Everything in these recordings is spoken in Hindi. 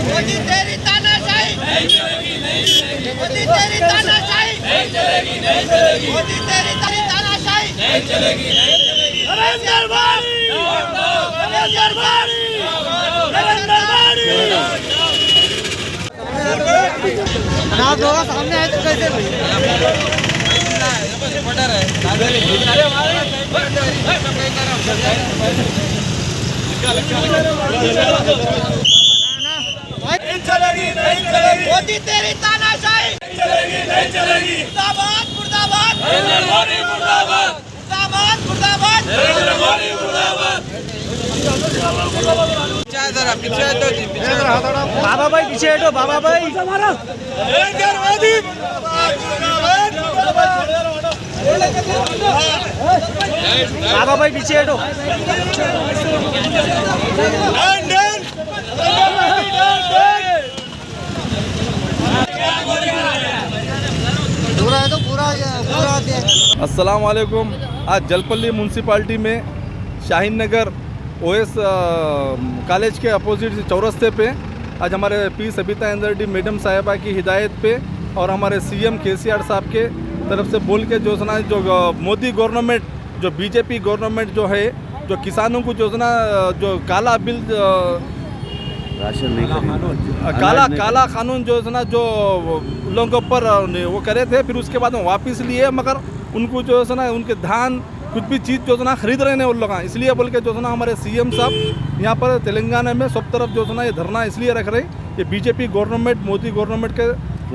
मोदी तेरी तानाशाही नहीं चलेगी, नहीं चलेगी। मोदी तेरी तानाशाही नहीं चलेगी, नहीं चलेगी। मोदी तेरी तानाशाही नहीं चलेगी, नहीं चलेगी। नरेंद्र मोदी, नरेंद्र मोदी, नरेंद्र मोदी। आप लोग सामने आए तो कैसे भाई? मोदी तेरी तानाशाही नहीं चलेगी, नहीं चलेगी। मुर्दाबाद, मुर्दाबाद, नरेंद्र मोदी मुर्दाबाद, मुर्दाबाद, मुर्दाबाद, नरेंद्र मोदी मुर्दाबाद। पीछे हटो जी, पीछे बाबा भाई, पीछे हटो बाबा भाई। नरेंद्र मोदी मुर्दाबाद, मुर्दाबाद, बाबा भाई पीछे हटो। अस्सलाम वालेकुम। आज जलपल्ली म्यूनसिपाल्टी में शाहीन नगर ओएस कॉलेज के अपोजिट चौरस्ते पे आज हमारे पी सबिता इंद्र रेड्डी मैडम साहिबा की हिदायत पे और हमारे सीएम केसीआर साहब के तरफ से बोल के योजना जो मोदी गवर्नमेंट जो बीजेपी गवर्नमेंट जो है जो किसानों को योजना जो काला बिल राशन नहीं काला कानून योजना जो लोगों पर वो करे थे, फिर उसके बाद में वापस लिए, मगर उनको जो है ना उनके धान कुछ भी चीज़ योजना खरीद रहे हैं उन लोग, इसलिए बोल के योजना हमारे सीएम साहब यहाँ पर तेलंगाना में सब तरफ योजना ये धरना इसलिए रख रहे हैं कि बीजेपी गवर्नमेंट मोदी गवर्नमेंट के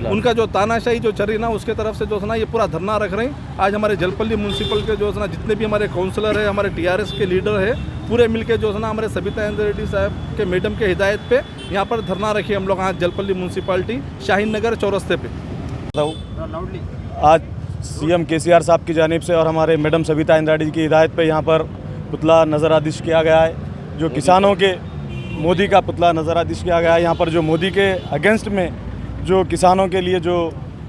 उनका जो तानाशाही जो चल रही ना उसके तरफ से जो है ना ये पूरा धरना रख रहे हैं। आज हमारे जलपल्ली म्यूनसिपल के जो है ना जितने भी हमारे काउंसलर है, हमारे टीआरएस के लीडर है, पूरे मिलके जो है ना हमारे सबिता इंद्र रेड्डी साहब के मैडम के हिदायत पे यहाँ पर धरना रखी हम लोग आज जलपल्ली म्यूनसिपाल्टी शाहीन नगर चौरस्ते पे। आज सीएम केसीआर साहब की जानिब से और हमारे मैडम सबिता इंद्र रेड्डी की हिदायत पे यहाँ पर पुतला नज़रादिश किया गया है, जो किसानों के मोदी का पुतला नज़रादिश किया गया है। यहाँ पर जो मोदी के अगेंस्ट में जो किसानों के लिए जो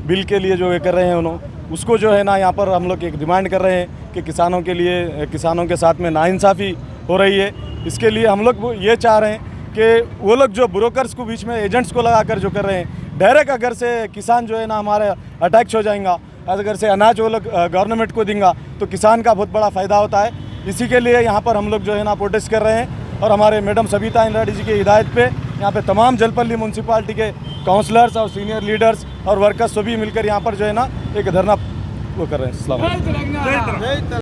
बिल के लिए जो ये कर रहे हैं उन्होंने उसको जो है ना यहाँ पर हम लोग एक डिमांड कर रहे हैं कि किसानों के लिए किसानों के साथ में नाइंसाफ़ी हो रही है। इसके लिए हम लोग ये चाह रहे हैं कि वो लोग जो ब्रोकर्स को बीच में एजेंट्स को लगाकर जो कर रहे हैं, डायरेक्ट अगर से किसान जो है ना हमारे अटैच हो जाएगा, अगर से अनाज वो लोग गवर्नमेंट को देंगे तो किसान का बहुत बड़ा फ़ायदा होता है। इसी के लिए यहाँ पर हम लोग जो है ना प्रोटेस्ट कर रहे हैं और हमारे मैडम सबिता इंद्र रेड्डी जी की हिदायत पे यहाँ पे तमाम जलपल्ली म्यूनसिपाल्टी के काउंसलर्स और सीनियर लीडर्स और वर्कर्स सभी मिलकर यहाँ पर जो है ना एक धरना वो कर रहे हैं।